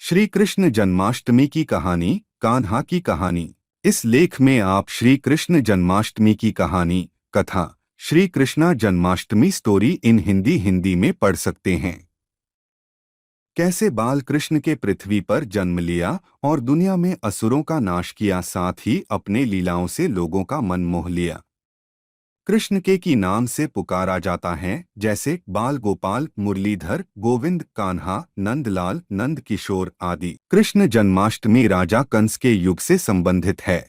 श्री कृष्ण जन्माष्टमी की कहानी, कान्हा की कहानी। इस लेख में आप श्री कृष्ण जन्माष्टमी की कहानी, कथा, श्री कृष्णा जन्माष्टमी स्टोरी इन हिंदी में पढ़ सकते हैं। कैसे बाल कृष्ण के पृथ्वी पर जन्म लिया और दुनिया में असुरों का नाश किया, साथ ही अपने लीलाओं से लोगों का मन मोह लिया। कृष्ण के की नाम से पुकारा जाता है, जैसे बाल गोपाल, मुरलीधर, गोविंद, कान्हा, नंदलाल, नंद किशोर आदि। कृष्ण जन्माष्टमी राजा कंस के युग से संबंधित है।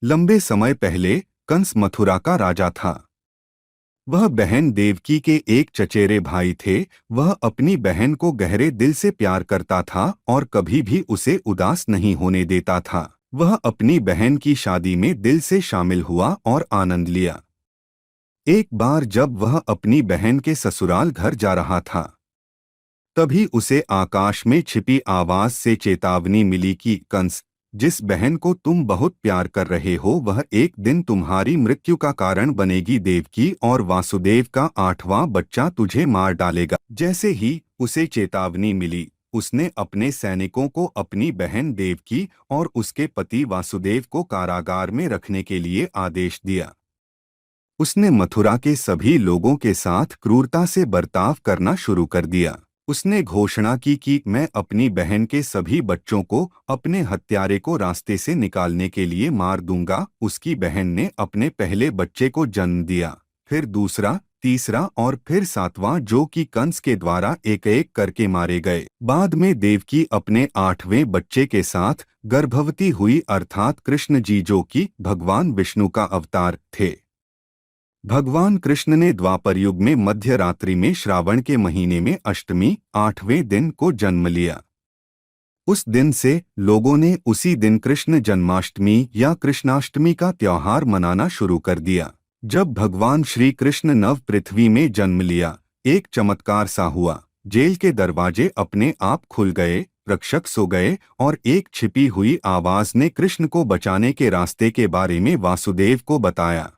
लंबे समय पहले कंस मथुरा का राजा था। वह बहन देवकी के एक चचेरे भाई थे। वह अपनी बहन को गहरे दिल से प्यार करता था और कभी भी उसे उदास नहीं होने देता था। वह अपनी बहन की शादी में दिल से शामिल हुआ और आनंद लिया। एक बार जब वह अपनी बहन के ससुराल घर जा रहा था, तभी उसे आकाश में छिपी आवाज से चेतावनी मिली कि कंस, जिस बहन को तुम बहुत प्यार कर रहे हो वह एक दिन तुम्हारी मृत्यु का कारण बनेगी। देवकी और वासुदेव का 8वां बच्चा तुझे मार डालेगा। जैसे ही उसे चेतावनी मिली, उसने अपने सैनिकों को अपनी बहन देवकी और उसके पति वासुदेव को कारागार में रखने के लिए आदेश दिया। उसने मथुरा के सभी लोगों के साथ क्रूरता से बर्ताव करना शुरू कर दिया। उसने घोषणा की कि मैं अपनी बहन के सभी बच्चों को अपने हत्यारे को रास्ते से निकालने के लिए मार दूंगा। उसकी बहन ने अपने पहले बच्चे को जन्म दिया, फिर दूसरा, तीसरा और फिर 7वां, जो कि कंस के द्वारा एक एक करके मारे गए। बाद में देवकी अपने 8वें बच्चे के साथ गर्भवती हुई, अर्थात कृष्ण जी, जो कि भगवान विष्णु का अवतार थे। भगवान कृष्ण ने द्वापर युग में मध्य रात्रि में श्रावण के महीने में अष्टमी, 8वें दिन को जन्म लिया। उस दिन से लोगों ने उसी दिन कृष्ण जन्माष्टमी या कृष्णाष्टमी का त्योहार मनाना शुरू कर दिया। जब भगवान श्री कृष्ण नव पृथ्वी में जन्म लिया, एक चमत्कार सा हुआ। जेल के दरवाजे अपने आप खुल गए, रक्षक सो गए और एक छिपी हुई आवाज ने कृष्ण को बचाने के रास्ते के बारे में वासुदेव को बताया।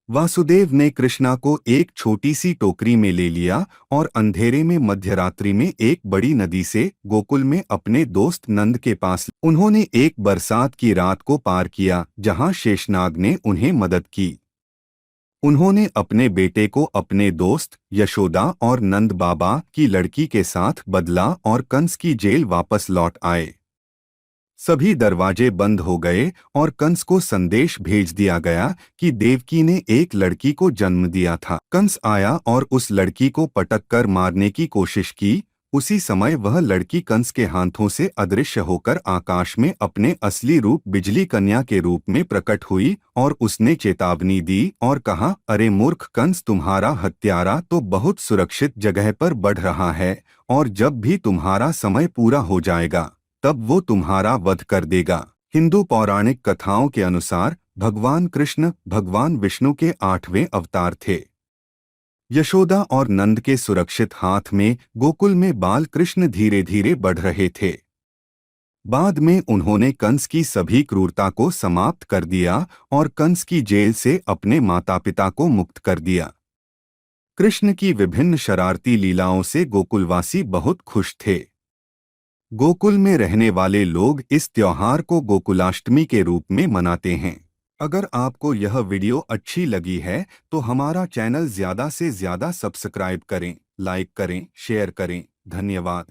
वासुदेव ने कृष्णा को एक छोटी सी टोकरी में ले लिया और अंधेरे में मध्यरात्रि में एक बड़ी नदी से गोकुल में अपने दोस्त नंद के पास उन्होंने एक बरसात की रात को पार किया, जहां शेषनाग ने उन्हें मदद की। उन्होंने अपने बेटे को अपने दोस्त यशोदा और नंद बाबा की लड़की के साथ बदला और कंस की जेल वापस लौट आए। सभी दरवाजे बंद हो गए और कंस को संदेश भेज दिया गया कि देवकी ने एक लड़की को जन्म दिया था। कंस आया और उस लड़की को पटक कर मारने की कोशिश की। उसी समय वह लड़की कंस के हाथों से अदृश्य होकर आकाश में अपने असली रूप बिजली कन्या के रूप में प्रकट हुई और उसने चेतावनी दी और कहा, अरे मूर्ख कंस, तुम्हारा हत्यारा तो बहुत सुरक्षित जगह पर बढ़ रहा है और जब भी तुम्हारा समय पूरा हो जाएगा तब वो तुम्हारा वध कर देगा। हिंदू पौराणिक कथाओं के अनुसार भगवान कृष्ण भगवान विष्णु के 8वें अवतार थे। यशोदा और नंद के सुरक्षित हाथ में गोकुल में बाल कृष्ण धीरे धीरे बढ़ रहे थे। बाद में उन्होंने कंस की सभी क्रूरता को समाप्त कर दिया और कंस की जेल से अपने माता पिता को मुक्त कर दिया। कृष्ण की विभिन्न शरारती लीलाओं से गोकुलवासी बहुत खुश थे। गोकुल में रहने वाले लोग इस त्योहार को गोकुलाष्टमी के रूप में मनाते हैं। अगर आपको यह वीडियो अच्छी लगी है तो हमारा चैनल ज़्यादा से ज़्यादा सब्सक्राइब करें, लाइक करें, शेयर करें। धन्यवाद।